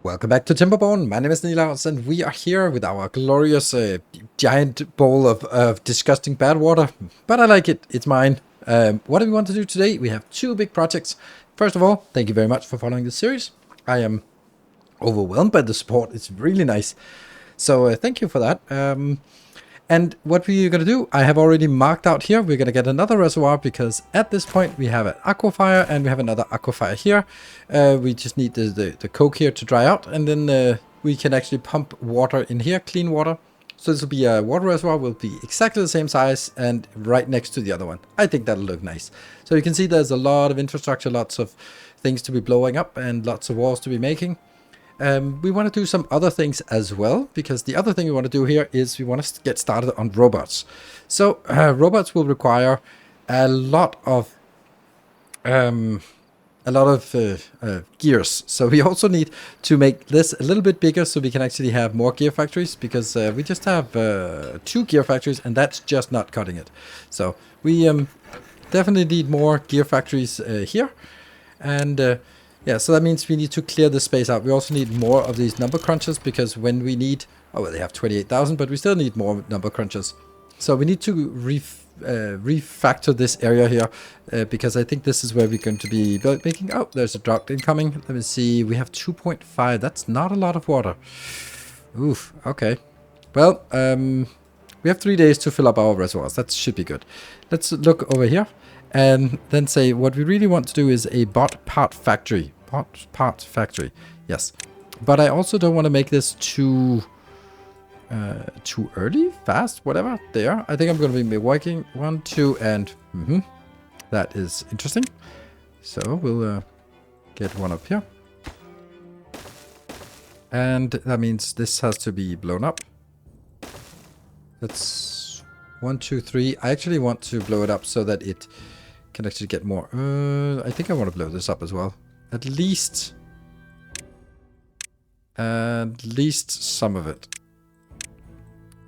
Welcome back to Timberborn. My name is Nilaus, and we are here with our glorious giant bowl of disgusting bad water. But I like it. It's mine. What do we want to do today? We have two big projects. First of all, thank you very much for following this series. I am overwhelmed by the support. It's really nice. So thank you for that. And what we're going to do, I have already marked out here. We're going to get another reservoir because at this point we have an aquifer and we have another aquifer here. We just need the coke here to dry out, and then we can actually pump water in here, clean water. So this will be a water reservoir, will be exactly the same size and right next to the other one. I think that'll look nice. So you can see there's a lot of infrastructure, lots of things to be blowing up and lots of walls to be making. We want to do some other things as well, because the other thing we want to do here is we want to get started on robots. So robots will require a lot of gears. So we also need to make this a little bit bigger so we can actually have more gear factories, because we just have 2 gear factories and that's just not cutting it. So we definitely need more gear factories here. And yeah, so that means we need to clear the space out. We also need more of these number crunchers, because when we need... Oh, well, they have 28,000, but we still need more number crunchers. So we need to refactor this area here, because I think this is where we're going to be making... Oh, there's a drought incoming. Let me see. We have 2.5. That's not a lot of water. Oof, okay. Well, we have 3 days to fill up our reservoirs. That should be good. Let's look over here. And then say what we really want to do is a bot part factory. Part factory, yes. But I also don't want to make this too early, fast, whatever. There, I think I'm going to be working 1, 2, and that is interesting. So we'll get one up here, and that means this has to be blown up. That's 1, 2, 3. I actually want to blow it up so that it can actually get more. I think I want to blow this up as well. At least some of it.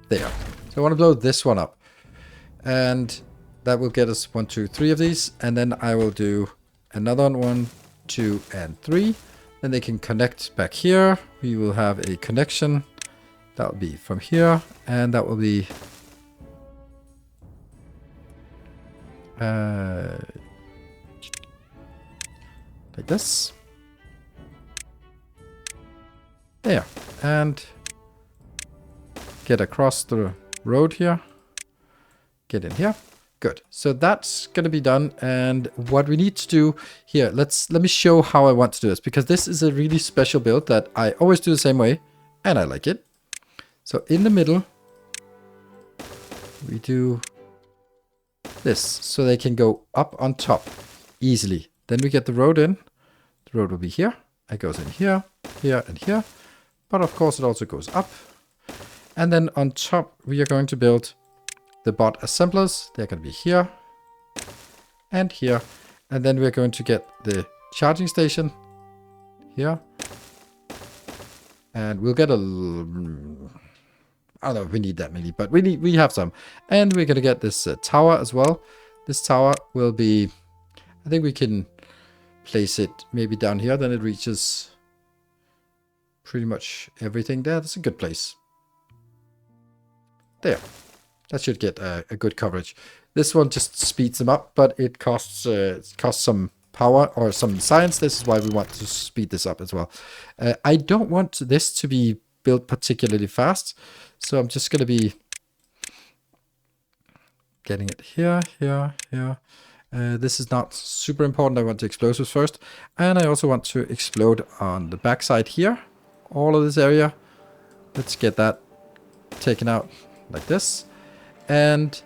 There. So I want to blow this one up. And that will get us 1, 2, 3 of these. And then I will do another one, 1, 2, and 3. Then they can connect back here. We will have a connection. That will be from here. And that will be... like this. There. And get across the road here. Get in here. Good. So that's going to be done. And what we need to do here, let me show how I want to do this, because this is a really special build that I always do the same way, and I like it. So in the middle, we do this, so they can go up on top easily. Then we get the road in. The road will be here. It goes in here, here, and here. But of course it also goes up. And then on top we are going to build the bot assemblers. They're going to be here and here. And then we're going to get the charging station here. And we'll get a... I don't know if we need that many, but we have some. And we're going to get this tower as well. This tower will be... I think we can place it maybe down here. Then it reaches pretty much everything there. That's a good place. There. That should get a good coverage. This one just speeds them up, but it costs some power or some science. This is why we want to speed this up as well. I don't want this to be built particularly fast. So I'm just going to be getting it here, here, here. This is not super important. I want the explosives first. And I also want to explode on the backside here. All of this area. Let's get that taken out like this. And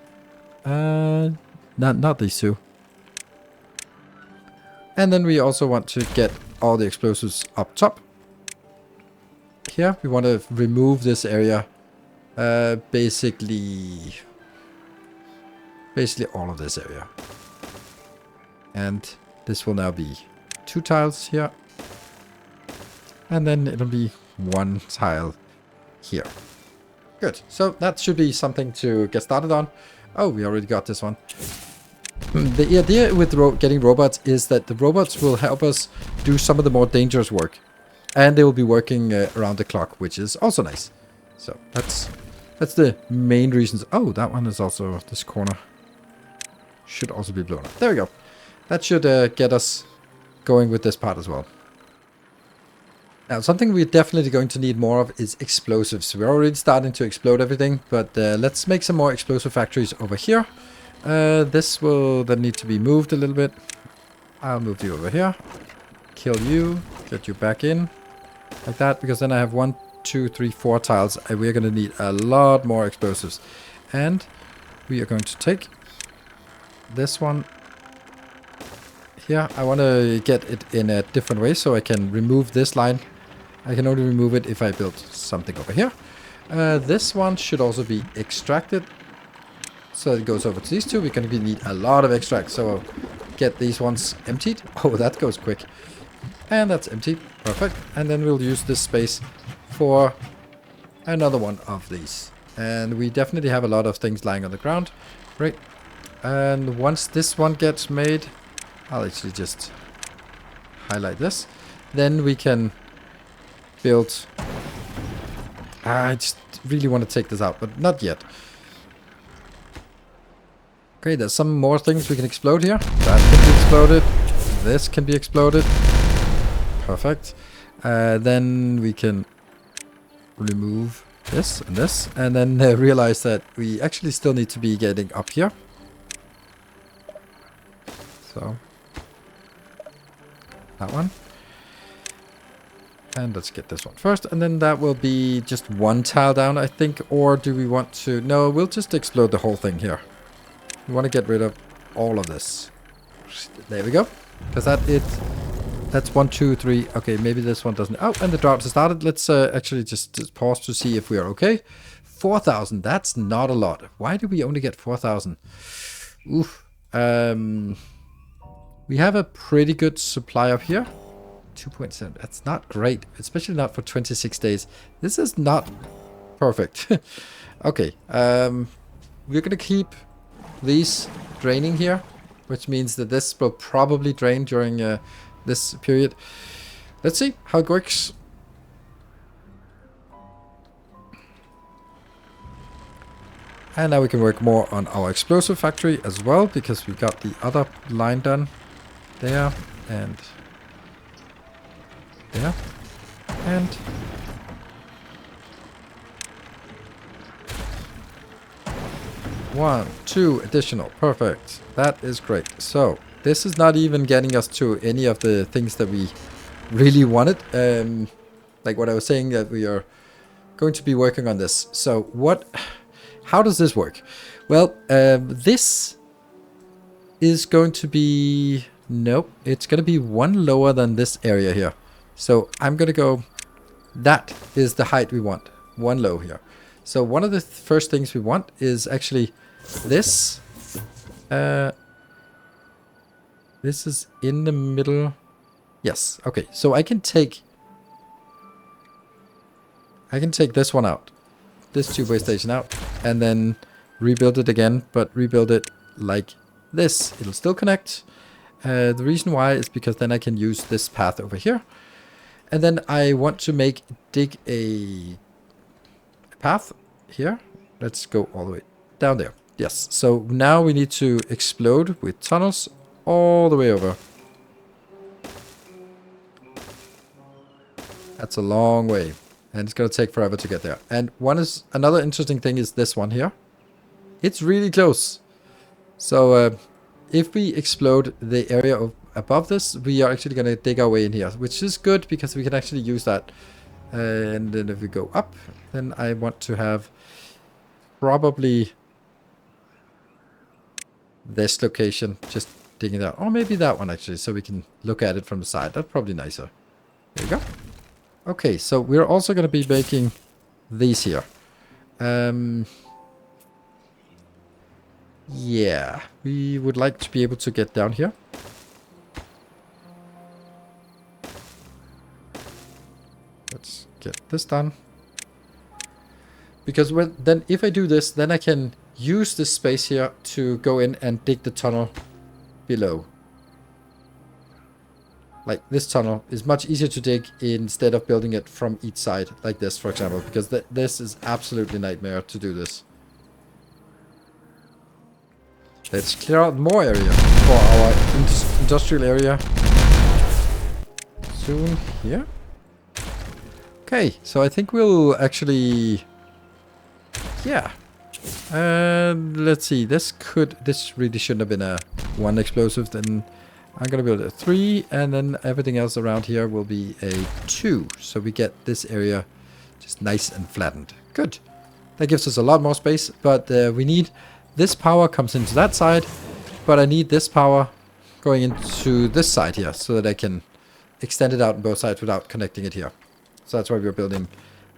not these two. And then we also want to get all the explosives up top. Here we want to remove this area. Basically all of this area. And this will now be 2 tiles here. And then it'll be 1 tile here. Good. So that should be something to get started on. Oh, we already got this one. The idea with getting robots is that the robots will help us do some of the more dangerous work. And they will be working around the clock, which is also nice. So that's the main reasons. Oh, that one is also, this corner should also be blown up. There we go. That should get us going with this part as well. Now, something we're definitely going to need more of is explosives. We're already starting to explode everything, but let's make some more explosive factories over here. This will then need to be moved a little bit. I'll move you over here. Kill you. Get you back in. Like that, because then I have 1, 2, 3, 4 tiles, and we're going to need a lot more explosives. And we are going to take this one here. I want to get it in a different way, so I can remove this line. I can only remove it if I build something over here. This one should also be extracted. So it goes over to these two. We're going to need a lot of extract, so I'll get these ones emptied. Oh, that goes quick. And that's emptied. Perfect. And then we'll use this space for another one of these. And we definitely have a lot of things lying on the ground. Great. And once this one gets made, I'll actually just highlight this. Then we can build... I just really want to take this out, but not yet. Okay, there's some more things we can explode here. That can be exploded. This can be exploded. Perfect. Then we can remove this and this. And then realize that we actually still need to be getting up here. So, that one. And let's get this one first. And then that will be just one tile down, I think. Or do we want to... No, we'll just explode the whole thing here. We want to get rid of all of this. There we go. Because that's 1, 2, 3. Okay, maybe this one doesn't... Oh, and the drought has started. Let's actually just pause to see if we are okay. 4,000. That's not a lot. Why do we only get 4,000? Oof. We have a pretty good supply up here. 2.7. That's not great. Especially not for 26 days. This is not perfect. Okay. We're going to keep these draining here. Which means that this will probably drain during... this period. Let's see how it works. And now we can work more on our explosive factory as well, because we got the other line done there and there and one, 2 additional. Perfect. That is great. So this is not even getting us to any of the things that we really wanted. Like what I was saying, that we are going to be working on this. So how does this work? Well, this is going to be... Nope, it's going to be one lower than this area here. So I'm going to go... That is the height we want. One low here. So one of the first things we want is actually this. This is in the middle. Yes. Okay. So I can take this one out. This two-way station out. And then rebuild it again. But rebuild it like this. It'll still connect. The reason why is because then I can use this path over here. And then I want to dig a path here. Let's go all the way down there. Yes. So now we need to explode with tunnels all the way over. That's a long way. And it's going to take forever to get there. And another interesting thing is this one here. It's really close. So if we explode the area above this, we are actually going to dig our way in here, which is good because we can actually use that. And then if we go up, then I want to have probably this location, just digging that. Or maybe that one actually, so we can look at it from the side. That's probably nicer. There you go. Okay, so we're also going to be making these here. Yeah, we would like to be able to get down here. Let's get this done. Because then if I do this, then I can use this space here to go in and dig the tunnel below. like this tunnel is much easier to dig instead of building it from each side, like this, for example, because this is absolutely nightmare to do this. Let's clear out more area for our industrial area soon here. Okay, so I think we'll actually, yeah. Let's see. This really shouldn't have been a 1 explosive. Then I'm gonna build a 3, and then everything else around here will be a 2. So we get this area just nice and flattened. Good. That gives us a lot more space, but we need this power comes into that side, but I need this power going into this side here so that I can extend it out on both sides without connecting it here. So that's why we're building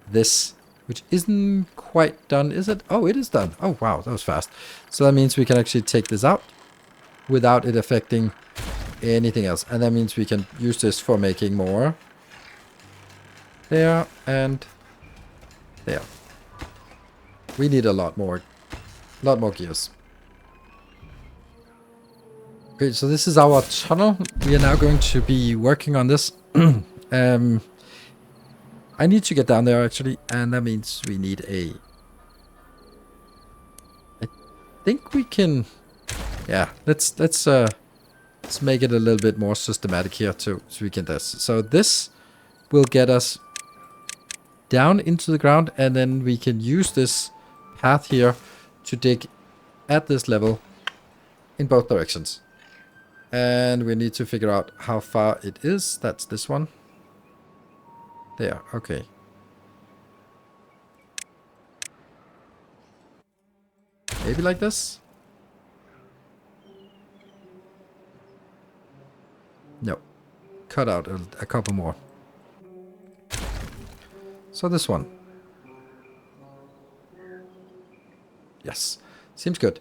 this, which isn't quite done, is it? Oh, it is done. Oh, wow, that was fast. So that means we can actually take this out without it affecting anything else. And that means we can use this for making more. There and there. We need a lot more gears. Okay, so this is our tunnel. We are now going to be working on this. I need to get down there actually, and that means we need a... I think we can... Yeah, let's make it a little bit more systematic here too, so we can do this. So this will get us down into the ground, and then we can use this path here to dig at this level in both directions. And we need to figure out how far it is. That's this one. There, okay. Maybe like this? No. Cut out a couple more. So this one. Yes, seems good.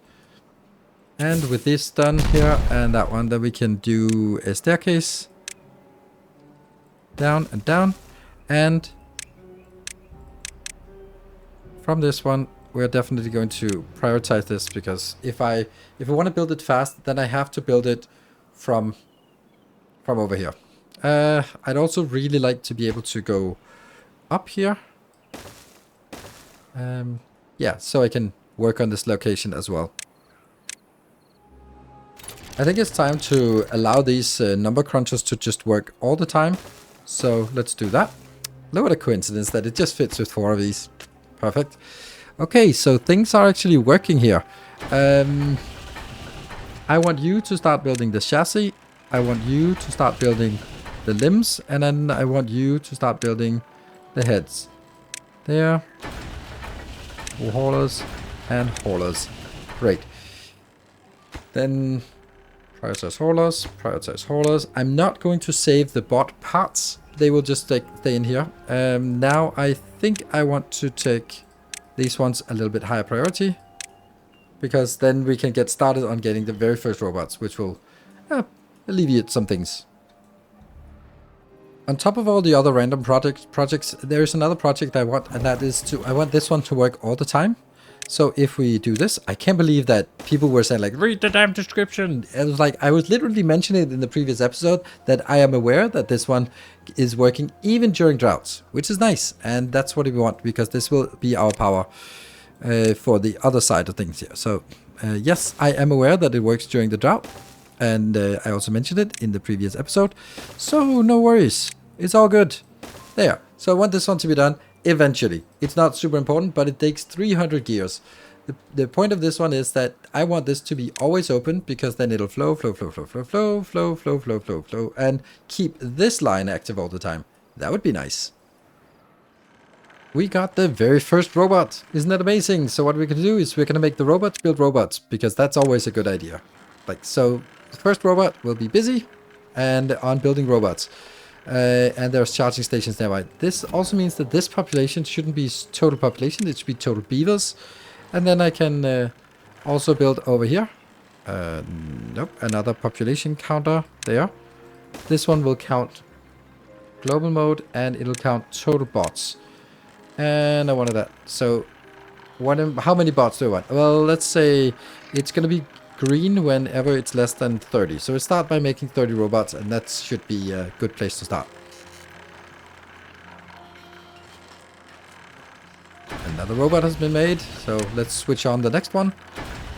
And with this done here and that one, then we can do a staircase. Down and down. And from this one, we're definitely going to prioritize this, because if I want to build it fast, then I have to build it from over here. I'd also really like to be able to go up here. Yeah, so I can work on this location as well. I think it's time to allow these number crunchers to just work all the time. So let's do that. Look at a coincidence that it just fits with 4 of these. Perfect. Okay, so things are actually working here. I want you to start building the chassis. I want you to start building the limbs. And then I want you to start building the heads. There. Haulers and haulers. Great. Then prioritize haulers, prioritize haulers. I'm not going to save the bot parts. They will just stay in here. Now I think I want to take these ones a little bit higher priority, because then we can get started on getting the very first robots, which will alleviate some things. On top of all the other random projects, there is another project I want, and that is I want this one to work all the time. So if we do this, I can't believe that people were saying like, read the damn description. It was like, I was literally mentioning it in the previous episode that I am aware that this one is working even during droughts, which is nice. And that's what we want, because this will be our power for the other side of things here. So yes, I am aware that it works during the drought. And I also mentioned it in the previous episode. So no worries. It's all good. There. So I want this one to be done eventually. It's not super important, but it takes 300 gears. The point of this one is that I want this to be always open, because then it'll flow, and keep this line active all the time. That would be nice. We got the very first robot. Isn't that amazing? So what we're going to do is we're going to make the robots build robots, because that's always a good idea. Like, so the first robot will be busy and on building robots. And there's charging stations nearby. This also means that this population shouldn't be total population, it should be total beavers. And then I can also build over here. Nope, another population counter there. This one will count global mode, and it'll count total bots. And I wanted that. So how many bots do I want? Well, let's say it's going to be green whenever it's less than 30. So we start by making 30 robots, and that should be a good place to start. Another robot has been made, so let's switch on the next one.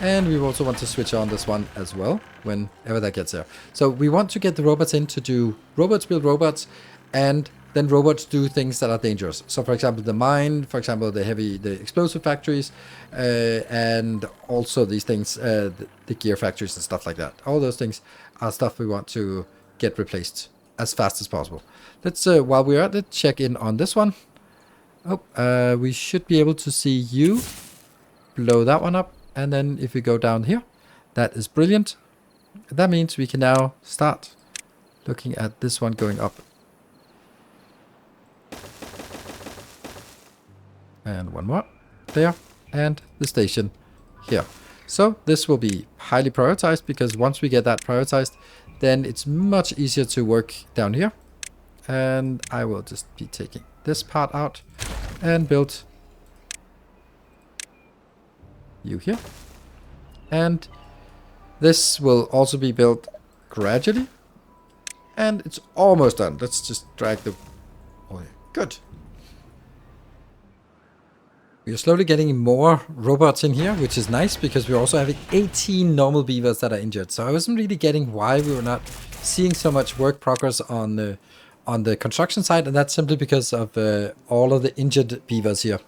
And we also want to switch on this one as well, whenever that gets there. So we want to get the robots in to do robots build robots, and then robots do things that are dangerous. So for example, the mine, for example, the explosive factories, and also these things, the gear factories and stuff like that. All those things are stuff we want to get replaced as fast as possible. Let's, while we're at it, check in on this one. Oh, we should be able to see you blow that one up. And then if we go down here, that is brilliant. That means we can now start looking at this one going up. And one more there, and the station here. So this will be highly prioritized, because once we get that prioritized, then it's much easier to work down here. And I will just be taking this part out and build you here. And this will also be built gradually. And it's almost done. Let's just drag the... Oh, good. We are slowly getting more robots in here, which is nice, because we're also having 18 normal beavers that are injured. So I wasn't really getting why we were not seeing so much work progress on the construction side, and that's simply because of all of the injured beavers here.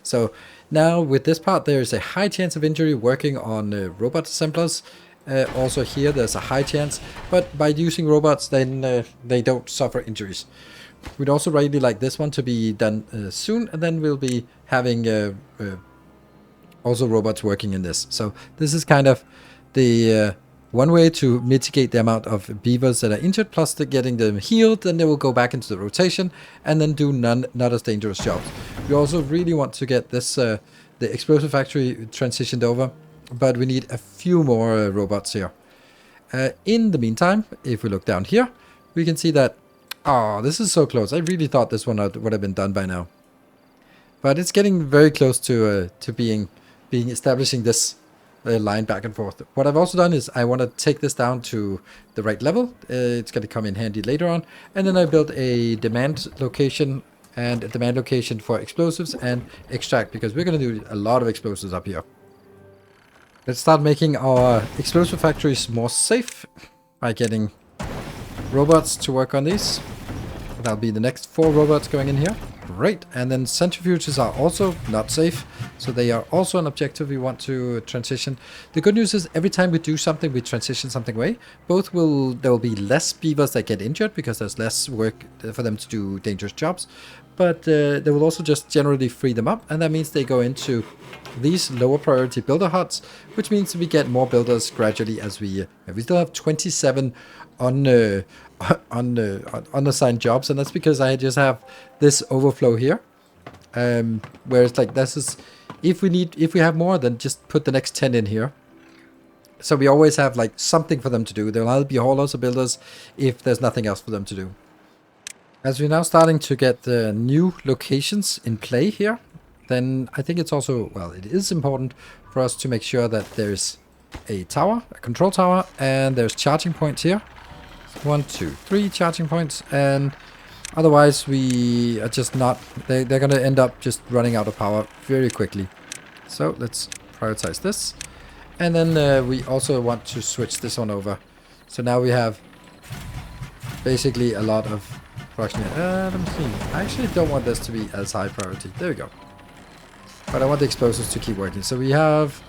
So now with this part, there is a high chance of injury working on robot assemblers. Also here, there's a high chance, but by using robots, then they don't suffer injuries. We'd also really like this one to be done soon, and then we'll be having also robots working in this. So this is kind of the one way to mitigate the amount of beavers that are injured, plus getting them healed. Then they will go back into the rotation and then do not as dangerous jobs. We also really want to get this the explosive factory transitioned over, but we need a few more robots here. In the meantime, if we look down here, we can see that, oh, this is so close. I really thought this one would have been done by now, but it's getting very close to establishing this line back and forth. What I've also done is I want to take this down to the right level. It's going to come in handy later on. And then I built a demand location and a demand location for explosives and extract, because we're going to do a lot of explosives up here. Let's start making our explosive factories more safe by getting robots to work on these. That'll be the next 4 robots going in here. Great. And then centrifuges are also not safe, so they are also an objective we want to transition. The good news is every time we do something, we transition something away. There will be less beavers that get injured, because there's less work for them to do dangerous jobs. But they will also just generally free them up, and that means they go into these lower priority builder huts, which means we get more builders gradually as we still have 27 unassigned jobs, and that's because I just have this overflow here, where it's like, this is, if we have more, then just put the next 10 in here. So we always have like something for them to do. There'll either be haulers or builders if there's nothing else for them to do. As we're now starting to get the new locations in play here, then I think it's also, well, it is important for us to make sure that there's a tower, a control tower, and there's charging points here. 1, 2, 3 charging points, and otherwise we are just not, they're going to end up just running out of power very quickly. So let's prioritize this, and then we also want to switch this one over. So now we have basically a lot of production here. Let me see. I actually don't want this to be as high priority. There we go. But I want the explosives to keep working. So we have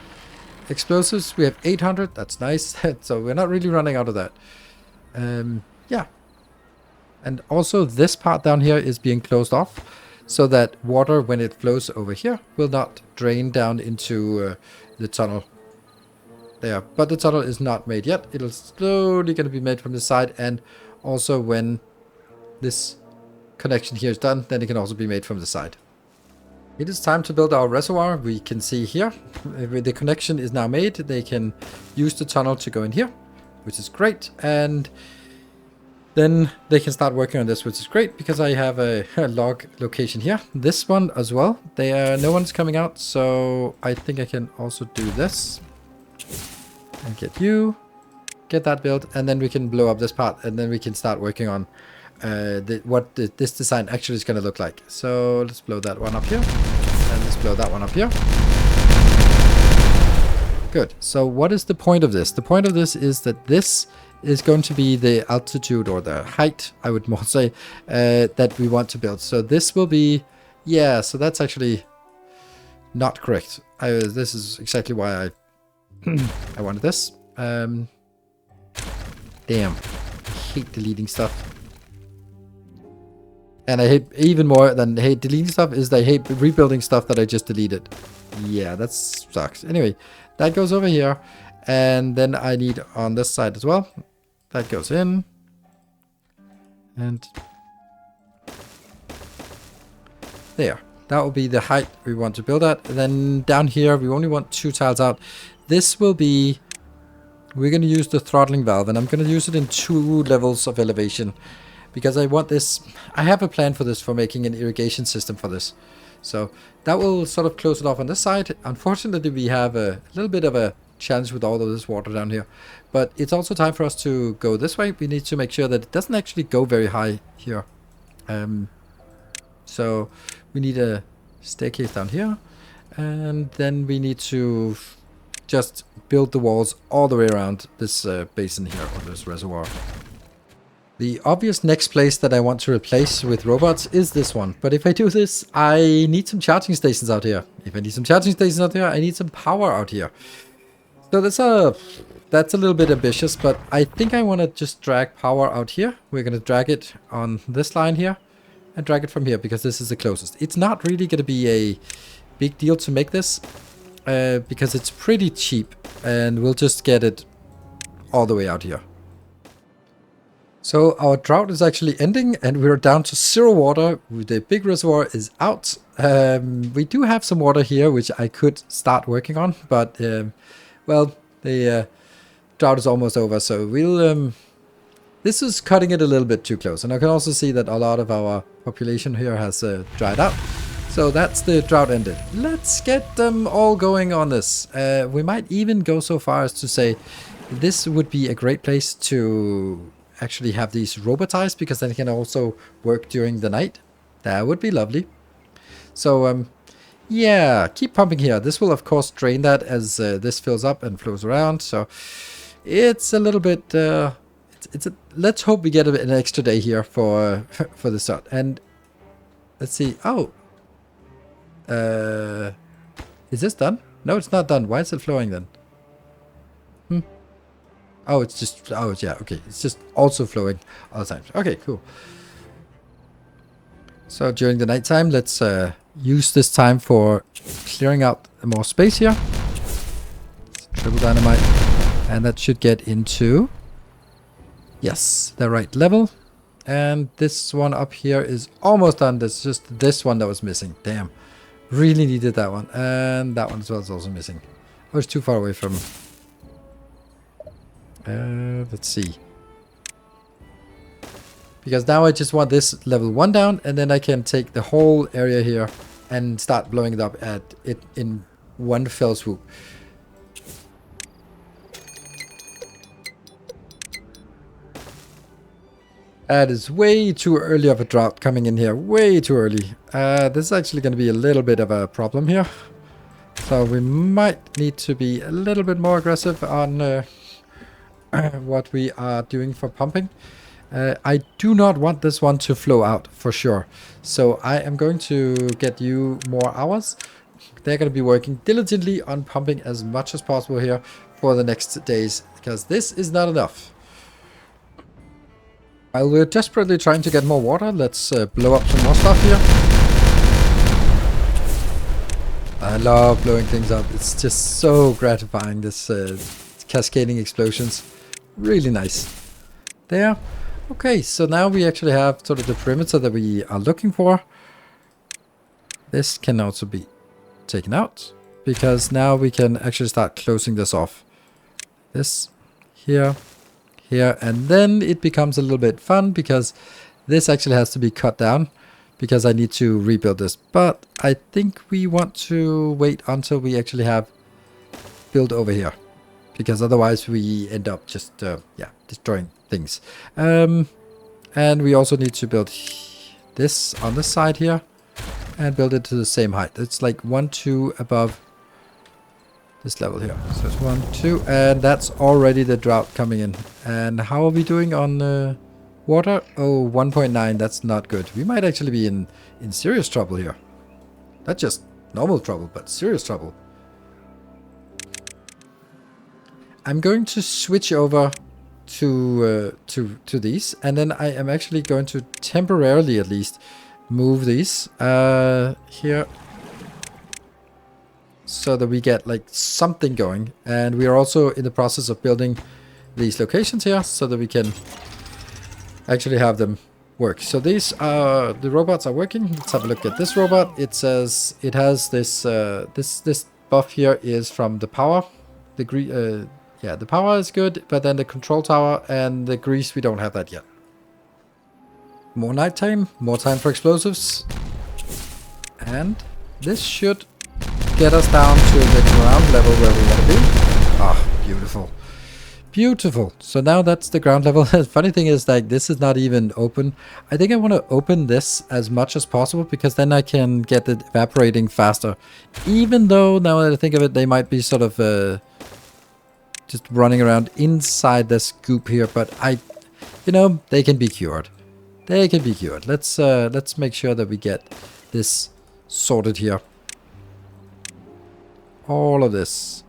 explosives. We have 800. That's nice. So we're not really running out of that. Yeah. And also this part down here is being closed off, so that water, when it flows over here, will not drain down into the tunnel there. But the tunnel is not made yet. It'll slowly going to be made from the side, and also when this connection here is done, then it can also be made from the side. It is time to build our reservoir. We can see here, the connection is now made. They can use the tunnel to go in here, which is great. And then they can start working on this, which is great, because I have a log location here. This one as well. No one's coming out, so I think I can also do this. And get you. Get that built, and then we can blow up this part, and then we can start working on what this design actually is going to look like. So let's blow that one up here, and let's blow that one up here. Good. So what is the point of this? The point of this is that this is going to be the altitude, or the height, I would more say, that we want to build. So this will be, yeah, so that's actually not correct. This is exactly why I I wanted this. Damn. I hate deleting stuff. And I hate, even more than hate deleting stuff, is I hate rebuilding stuff that I just deleted. Yeah, that sucks. Anyway, that goes over here. And then I need on this side as well. That goes in. And there. That will be the height we want to build at. And then down here, we only want 2 tiles out. This will be... We're going to use the throttling valve, and I'm going to use it in 2 levels of elevation, because I want this. I have a plan for this, for making an irrigation system for this. So that will sort of close it off on this side. Unfortunately, we have a little bit of a challenge with all of this water down here, but it's also time for us to go this way. We need to make sure that it doesn't actually go very high here. So we need a staircase down here, and then we need to just build the walls all the way around this basin here, or this reservoir. The obvious next place that I want to replace with robots is this one. But if I do this, I need some charging stations out here. If I need some charging stations out here, I need some power out here. So that's a little bit ambitious, but I think I want to just drag power out here. We're going to drag it on this line here and drag it from here, because this is the closest. It's not really going to be a big deal to make this, because it's pretty cheap, and we'll just get it all the way out here. So our drought is actually ending, and we're down to 0 water. The big reservoir is out. We do have some water here, which I could start working on, but well, the drought is almost over, so we'll... this is cutting it a little bit too close, and I can also see that a lot of our population here has dried out. So that's the drought ended. Let's get them all going on this. We might even go so far as to say this would be a great place to actually have these robotized, because then they can also work during the night. That would be lovely. So yeah, keep pumping here. This will of course drain that as this fills up and flows around. So it's a little bit... let's hope we get an extra day here for the start. And let's see. Oh. Is this done? No, it's not done. Why is it flowing then? Oh, it's just... Oh, yeah, okay. It's just also flowing all the time. Okay, cool. So during the nighttime, let's use this time for clearing out more space here. Triple dynamite. And that should get into... Yes, the right level. And this one up here is almost done. There's just this one that was missing. Damn. Really needed that one. And that one as well is also missing. Oh, it's too far away from... let's see. Because now I just want this level 1 down, and then I can take the whole area here and start blowing it up at it in one fell swoop. That is way too early of a drought coming in here. Way too early. This is actually going to be a little bit of a problem here. So we might need to be a little bit more aggressive on what we are doing for pumping. I do not want this one to flow out for sure. So I am going to get you more hours. They're going to be working diligently on pumping as much as possible here for the next days, because this is not enough. While we're desperately trying to get more water, let's blow up some more stuff here. I love blowing things up. It's just so gratifying, this cascading explosions. Really nice. There. Okay, so now we actually have sort of the perimeter that we are looking for. This can also be taken out, because now we can actually start closing this off. This here. Here, and then it becomes a little bit fun, because this actually has to be cut down, because I need to rebuild this. But I think we want to wait until we actually have build over here. because otherwise we end up just yeah, destroying things. And we also need to build this on this side here and build it to the same height. It's like 1, 2 above this level here. So it's 1, 2, and that's already the drought coming in. And how are we doing on water? Oh, 1.9. That's not good. We might actually be in serious trouble here. Not just normal trouble, but serious trouble. I'm going to switch over to these, and then I am actually going to temporarily, at least, move these here, so that we get like something going. And we are also in the process of building these locations here, so that we can actually have them work. So these are the robots are working. Let's have a look at this robot. It says it has this this buff here is from the power. Yeah, the power is good, but then the control tower and the grease, we don't have that yet. More nighttime, more time for explosives. And this should get us down to the ground level where we want to be. Ah, beautiful. Beautiful. So now that's the ground level. The funny thing is, like, this is not even open. I think I want to open this as much as possible, because then I can get it evaporating faster. Even though, now that I think of it, they might be sort of just running around inside this goop here, but you know, they can be cured. They can be cured. Let's make sure that we get this sorted here. All of this.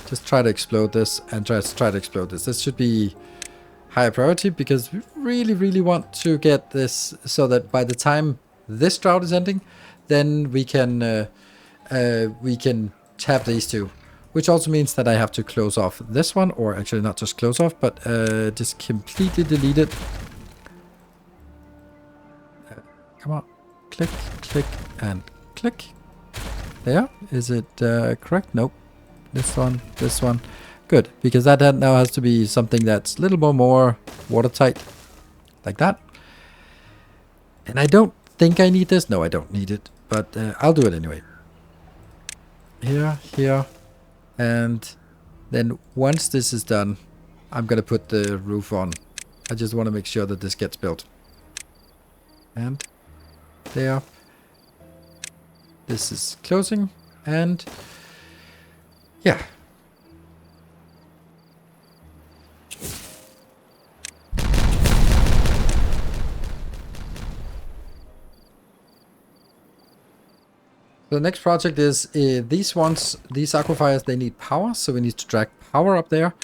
Just try to explode this and try to explode this. This should be higher priority, because we really, really want to get this so that by the time this drought is ending, then we can tap these two. Which also means that I have to close off this one, or actually not just close off, but just completely delete it. Come on. Click, click, and click. There. Is it correct? Nope. This one, this one. Good, because that now has to be something that's a little more watertight. Like that. And I don't think I need this. No, I don't need it. But I'll do it anyway. Here, here. And then once this is done, I'm going to put the roof on. I just want to make sure that this gets built. And there. This is closing. And yeah. The next project is these ones, these aquifers, they need power, so we need to drag power up there.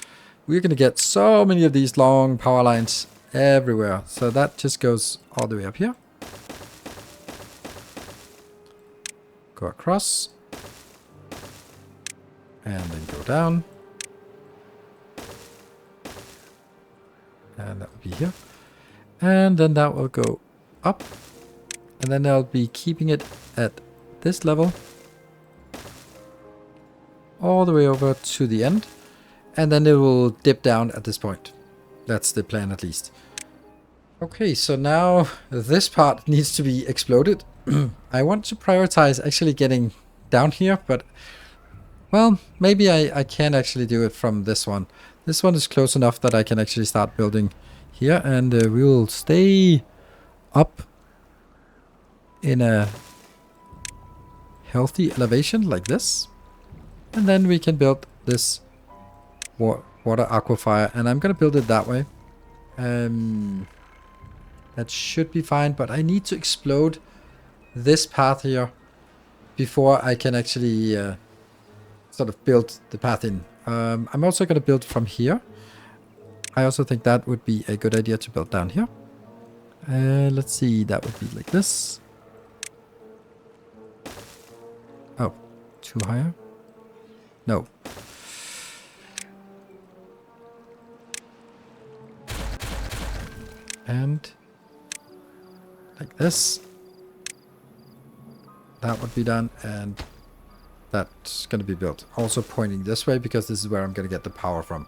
We're going to get so many of these long power lines everywhere. So that just goes all the way up here. Go across. And then go down. And that will be here. And then that will go up. And then I'll be keeping it at this level all the way over to the end, and then it will dip down at this point. That's the plan, at least. Okay, so now this part needs to be exploded. I want to prioritize actually getting down here, but well, maybe I can actually do it from this one. This one is close enough that I can actually start building here, and we will stay up in a healthy elevation like this, and then we can build this water aquifer, and I'm gonna build it that way. That should be fine, but I need to explode this path here before I can actually sort of build the path in. I'm also gonna build from here. I also think that would be a good idea to build down here. Let's see, that would be like this. Oh, too higher? No. And like this. That would be done, and that's going to be built. Also pointing this way, because this is where I'm going to get the power from.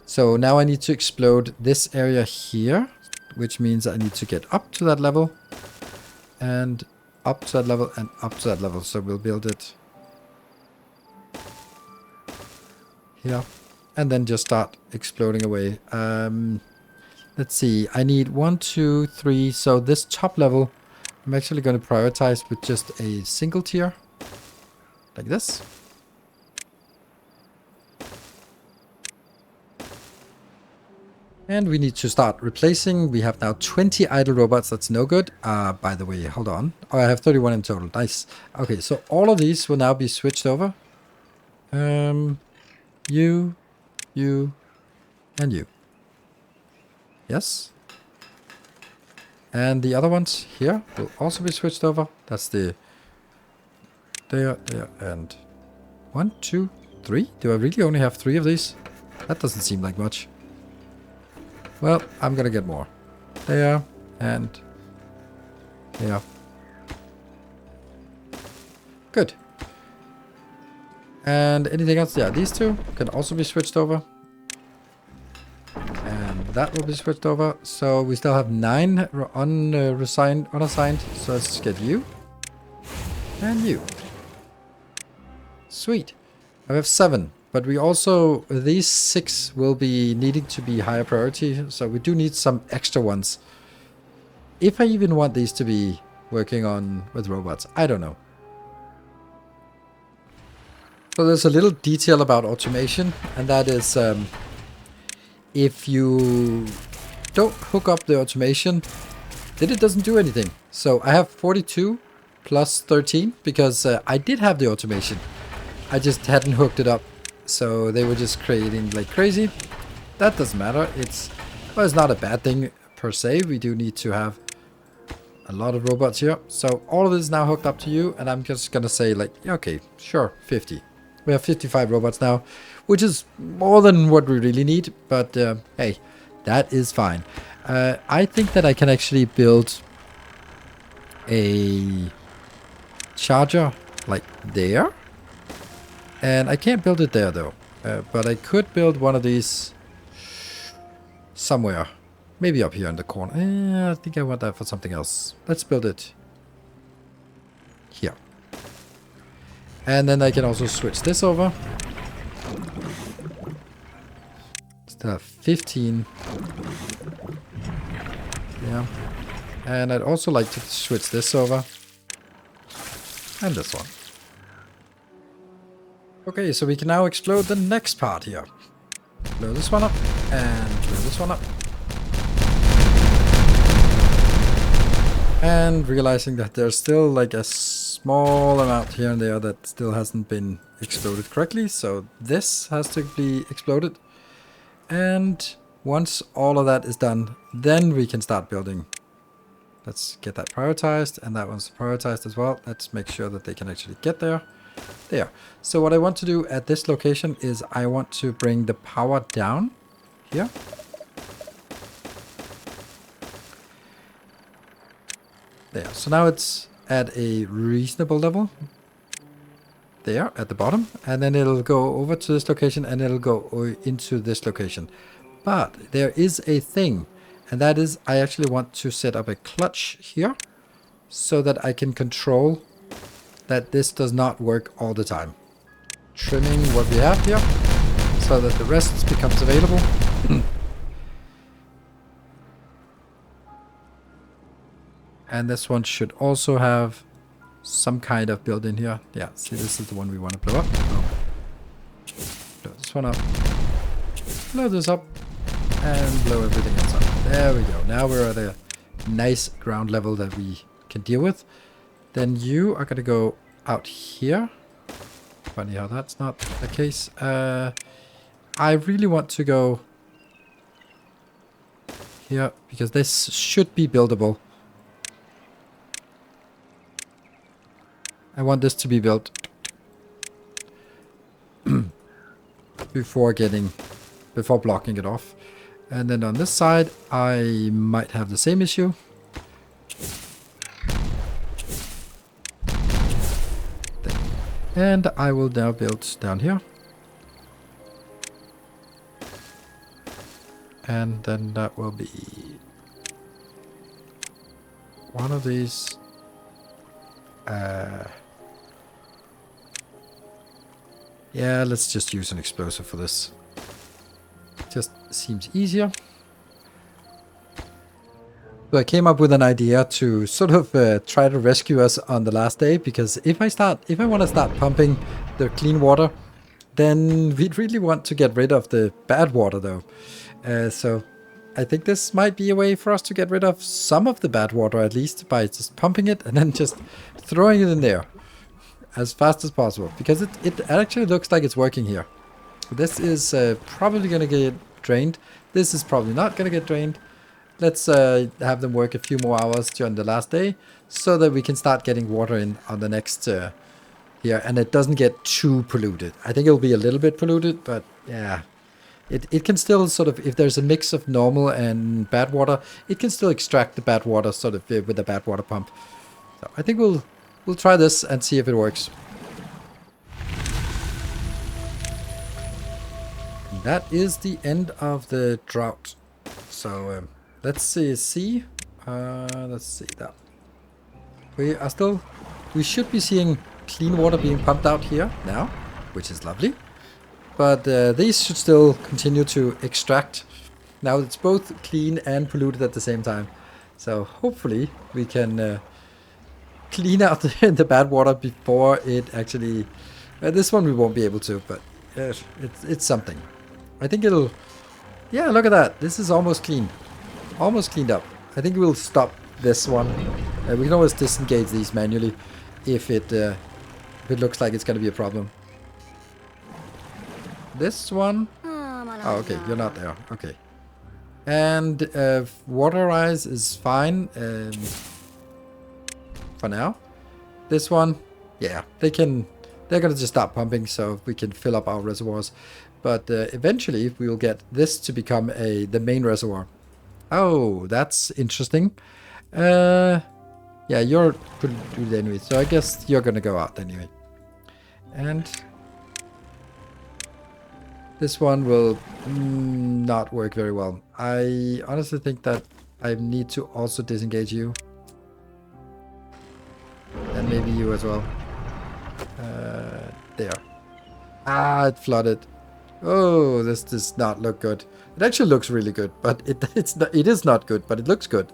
So now I need to explode this area here, which means I need to get up to that level, and up to that level, and up to that level. So we'll build it here, and then just start exploding away. Let's see, I need 1, 2, 3, so this top level, I'm actually going to prioritize with just a single tier, like this. And we need to start replacing. We have now 20 idle robots. That's no good. By the way, hold on. Oh, I have 31 in total. Nice. Okay, so all of these will now be switched over. You, and you. Yes. And the other ones here will also be switched over. That's the... There, and... 1, 2, 3? Do I really only have 3 of these? That doesn't seem like much. Well, I'm gonna get more. There, and... there. Good. And anything else? Yeah, these two can also be switched over. And that will be switched over. So we still have 9 unassigned. So let's get you. And you. Sweet. I have 7. But we also, these 6 will be needing to be higher priority. So we do need some extra ones. If I even want these to be working on with robots, I don't know. So there's a little detail about automation, and that is if you don't hook up the automation, then it doesn't do anything. So I have 42 plus 13 because I did have the automation. I just hadn't hooked it up. So they were just creating like crazy. That doesn't matter. Well, it's not a bad thing per se. We do need to have a lot of robots here. So all of this is now hooked up to you, and I'm just gonna say like, okay, sure, 50. We have 55 robots now, which is more than what we really need, but hey, that is fine. I think that I can actually build a charger like there. And I can't build it there though, but I could build one of these somewhere. Maybe up here in the corner. I think I want that for something else. Let's build it here. And then I can also switch this over. Still have 15. Yeah. And I'd also like to switch this over. And this one. Okay, so we can now explode the next part here. Blow this one up, and blow this one up. And realizing that there's still like a small amount here and there that still hasn't been exploded correctly. So this has to be exploded. And once all of that is done, then we can start building. Let's get that prioritized, and that one's prioritized as well. Let's make sure that they can actually get there. There. So what I want to do at this location is I want to bring the power down here. There. So now it's at a reasonable level. There at the bottom. And then it'll go over to this location and it'll go into this location. But there is a thing. And that is I actually want to set up a clutch here so that I can control that this does not work all the time. Trimming what we have here so that the rest becomes available. And this one should also have some kind of built-in here. Yeah, see, this is the one we want to blow up. Oh. Blow this one up. Blow this up. And blow everything else up. There we go. Now we're at a nice ground level that we can deal with. Then you are going to go out here. Funny how that's not the case. I really want to go here because this should be buildable. I want this to be built before blocking it off. And then on this side, I might have the same issue. And I will now build down here. And then that will be one of these. Yeah, let's just use an explosive for this. Just seems easier. So I came up with an idea to sort of try to rescue us on the last day, because if I want to start pumping the clean water, then we'd really want to get rid of the bad water though. So I think this might be a way for us to get rid of some of the bad water, at least by just pumping it and then just throwing it in there as fast as possible, because it actually looks like it's working here. This is probably going to get drained. This is probably not going to get drained. Let's have them work a few more hours during the last day so that we can start getting water in on the next here, and it doesn't get too polluted. I think it'll be a little bit polluted, but yeah, it can still sort of, if there's a mix of normal and bad water, it can still extract the bad water sort of with the bad water pump. So I think we'll try this and see if it works. And that is the end of the drought. So let's see. Let's see that. We should be seeing clean water being pumped out here now, which is lovely. But these should still continue to extract. Now it's both clean and polluted at the same time. So hopefully we can clean out the bad water before it actually... this one we won't be able to, but it's something. I think it'll... Yeah, look at that. This is almost clean. Almost cleaned up. I think we'll stop this one. We can always disengage these manually if it looks like it's going to be a problem. This one... Oh, okay, you're not there. Okay. And water rise is fine for now. This one, yeah, they're going to just start pumping so we can fill up our reservoirs. But eventually we will get this to become the main reservoir. Oh, that's interesting. Yeah, you're polluted anyway, so I guess you're going to go out anyway. And this one will not work very well. I honestly think that I need to also disengage you. And maybe you as well. There. Ah, it flooded. Oh, this does not look good. It actually looks really good, but it is not good, but it looks good.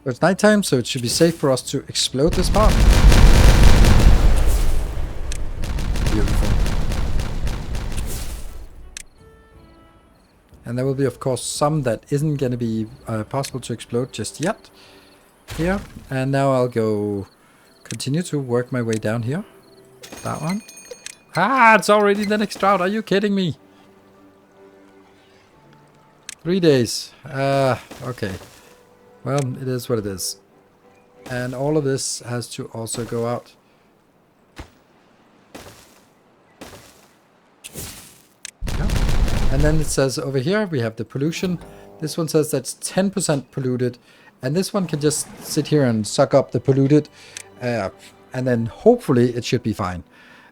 It's nighttime, so it should be safe for us to explode this part. Beautiful. And there will be, of course, some that isn't going to be possible to explode just yet. Here. And now I'll go continue to work my way down here. That one. Ah, it's already the next drought. Are you kidding me? 3 days. Okay. Well, it is what it is. And all of this has to also go out. Yeah. And then it says over here we have the pollution. This one says that's 10% polluted. And this one can just sit here and suck up the polluted. And then hopefully it should be fine.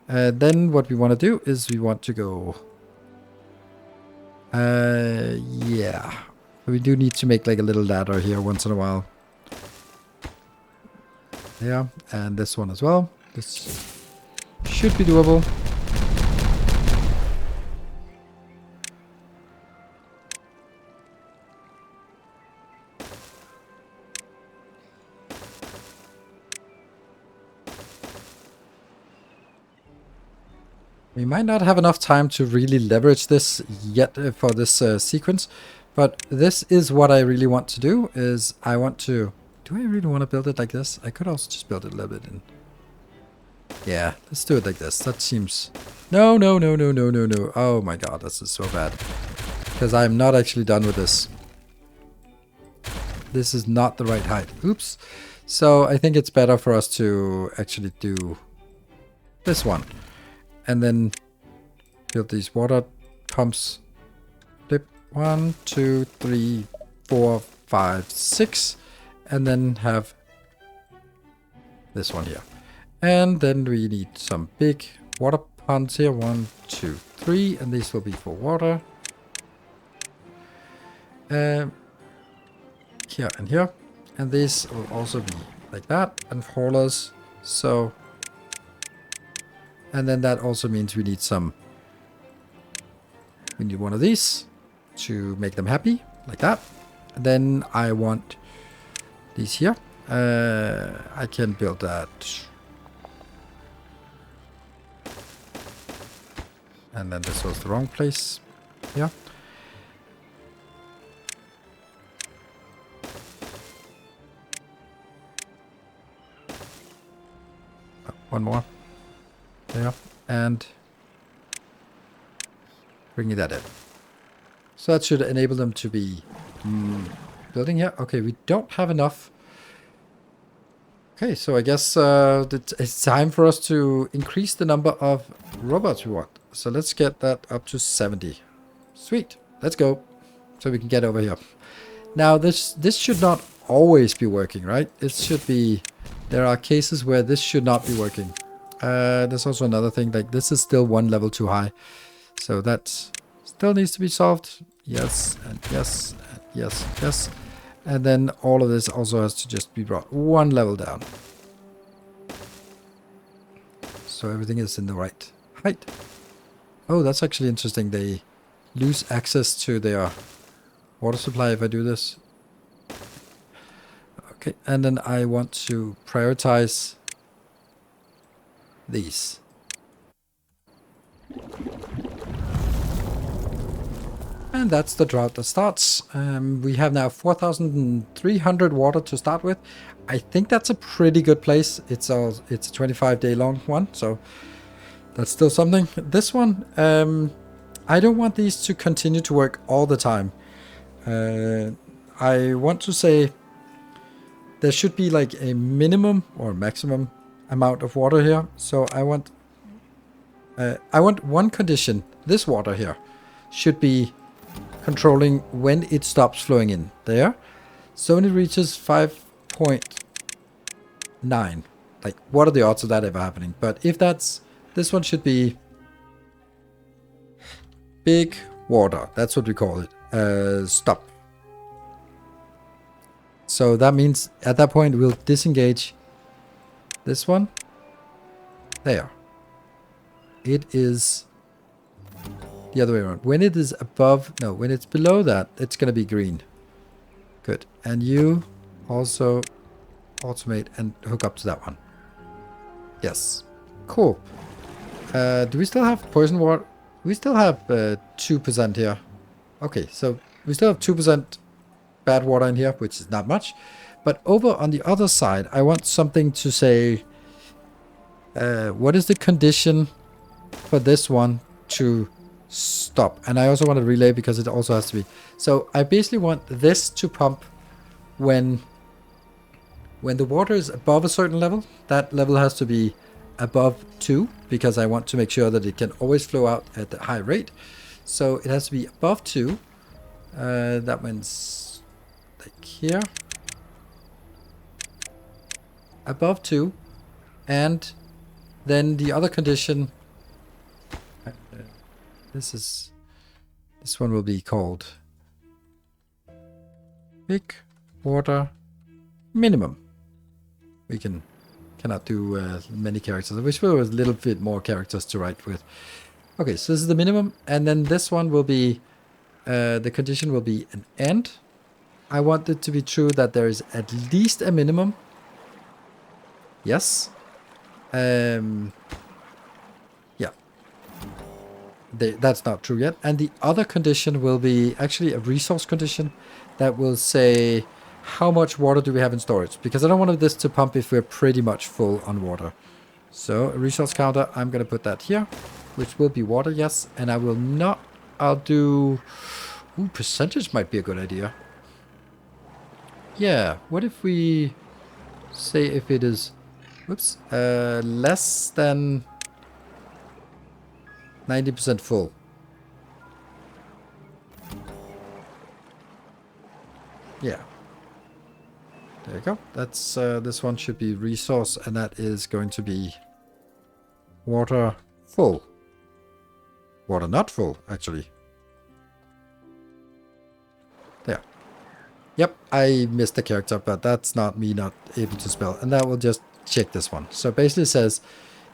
Then what we want to do is we want to go... yeah. We do need to make like a little ladder here once in a while. Yeah, and this one as well. This should be doable. We might not have enough time to really leverage this yet for this sequence. But this is what I really want to do, is I want to... Do I really want to build it like this? I could also just build it a little bit in... Yeah, let's do it like this. That seems... No. Oh my god, this is so bad. Because I'm not actually done with this. This is not the right height. Oops. So I think it's better for us to actually do this one. And then build these water pumps. 1, 2, 3, 4, 5, 6, and then have this one here. And then we need some big water ponds here. 1, 2, 3, and these will be for water. Here and here. And this will also be like that, and haulers. So, and then that also means we need one of these to make them happy, like that. And then I want these here. I can build that. And then this was the wrong place. Yeah. One more. There. And bringing that in. So that should enable them to be building here. Okay, we don't have enough. Okay, so I guess it's time for us to increase the number of robots we want. So let's get that up to 70. Sweet. Let's go. So we can get over here. Now, this should not always be working, right? It should be... There are cases where this should not be working. There's also another thing, like this is still one level too high. So that still needs to be solved. Yes, and yes, and yes, yes. And then all of this also has to just be brought one level down. So everything is in the right height. Oh, that's actually interesting. They lose access to their water supply if I do this. Okay, and then I want to prioritize these. And that's the drought that starts. We have now 4,300 water to start with. I think that's a pretty good place. It's a 25-day long one, so that's still something. This one, I don't want these to continue to work all the time. I want to say there should be like a minimum or maximum amount of water here. So I want one condition. This water here should be controlling when it stops flowing in there. So when it reaches 5.9, like what are the odds of that ever happening? But if that's, this one should be big water. That's what we call it. Stop. So that means at that point we'll disengage this one. There. It is the other way around. When it is above, no, when it's below that, it's going to be green. Good. And you also automate and hook up to that one. Yes. Cool. Do we still have poison water? We still have 2% here. Okay, so we still have 2% bad water in here, which is not much. But over on the other side, I want something to say, what is the condition for this one to stop? And I also want a relay because it also has to be. So I basically want this to pump when the water is above a certain level. That level has to be above 2 because I want to make sure that it can always flow out at a high rate. So it has to be above 2. That means like here. Above 2. And then the other condition, this one will be called big water minimum. We cannot do many characters. I wish there was a little bit more characters to write with. Okay, so this is the minimum, and then this one will be the condition will be an and. I want it to be true that there is at least a minimum. Yes. Yeah. That's not true yet. And the other condition will be actually a resource condition that will say how much water do we have in storage. Because I don't want this to pump if we're pretty much full on water. So a resource counter, I'm going to put that here, which will be water, yes. And I will not, I'll do, ooh, percentage might be a good idea. Yeah, what if we say if it is, whoops, less than 90% full. Yeah. There you go. That's this one should be resource, and that is going to be water full. Water not full, actually. There. Yep, I missed the character, but that's not me not able to spell. And that will just check this one. So basically it says,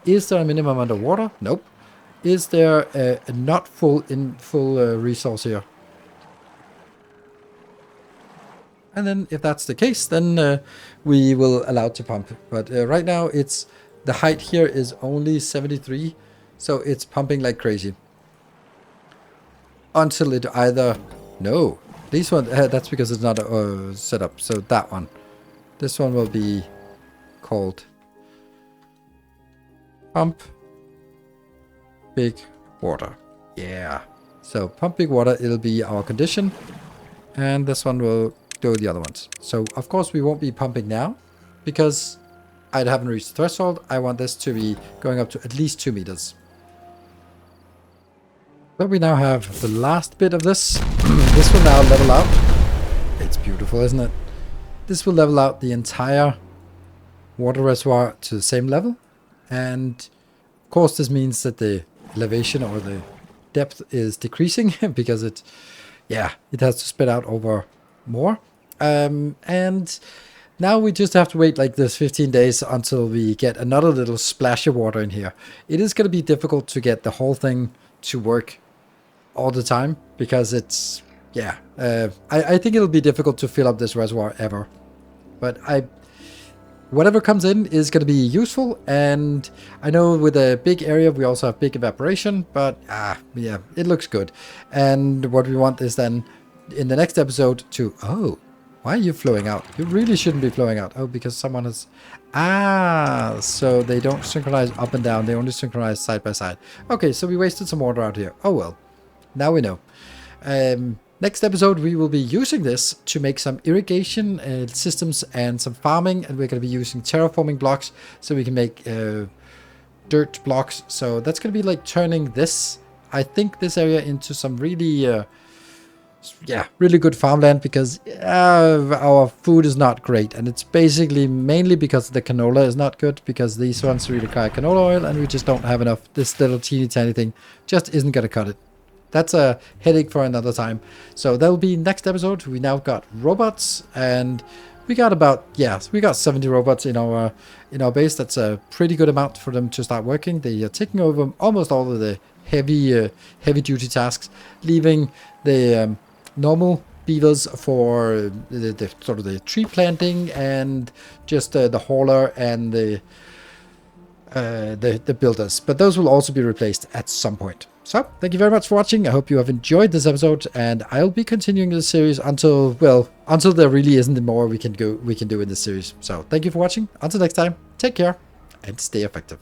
is there a minimum amount of water? Nope. Is there a not full resource here? And then if that's the case, then we will allow to pump. But right now it's the height here is only 73, so it's pumping like crazy. Until it either... No, this one, that's because it's not set up. So that one. This one will be called pump big water. Yeah. So pump big water, it'll be our condition. And this one will do the other ones. So of course we won't be pumping now because I haven't reached the threshold. I want this to be going up to at least 2 meters. But we now have the last bit of this. This will now level out. It's beautiful, isn't it? This will level out the entire water reservoir to the same level. And of course this means that the elevation or the depth is decreasing because it has to spread out over more. And now we just have to wait like this 15 days until we get another little splash of water in here. It is going to be difficult to get the whole thing to work all the time because it's, I think it'll be difficult to fill up this reservoir ever. But whatever comes in is going to be useful, and I know with a big area we also have big evaporation, but yeah, it looks good. And what we want is then in the next episode to... Oh, why are you flowing out? You really shouldn't be flowing out. Oh, because someone has... so they don't synchronize up and down, they only synchronize side by side. Okay, so we wasted some water out here. Oh well, now we know. Next episode we will be using this to make some irrigation systems and some farming, and we're going to be using terraforming blocks so we can make dirt blocks. So that's going to be like turning this, I think, this area into some really really good farmland, because our food is not great, and it's basically mainly because the canola is not good, because these ones really require canola oil and we just don't have enough. This little teeny tiny thing just isn't going to cut it. That's a headache for another time. So that'll be next episode. We now got robots, and we got about, we got 70 robots in our base. That's a pretty good amount for them to start working. They are taking over almost all of the heavy duty tasks, leaving the normal beavers for the sort of the tree planting and just the hauler and the builders. But those will also be replaced at some point. So, thank you very much for watching. I hope you have enjoyed this episode, and I'll be continuing this series until there really isn't more we can do in this series. So, thank you for watching. Until next time, take care and stay effective.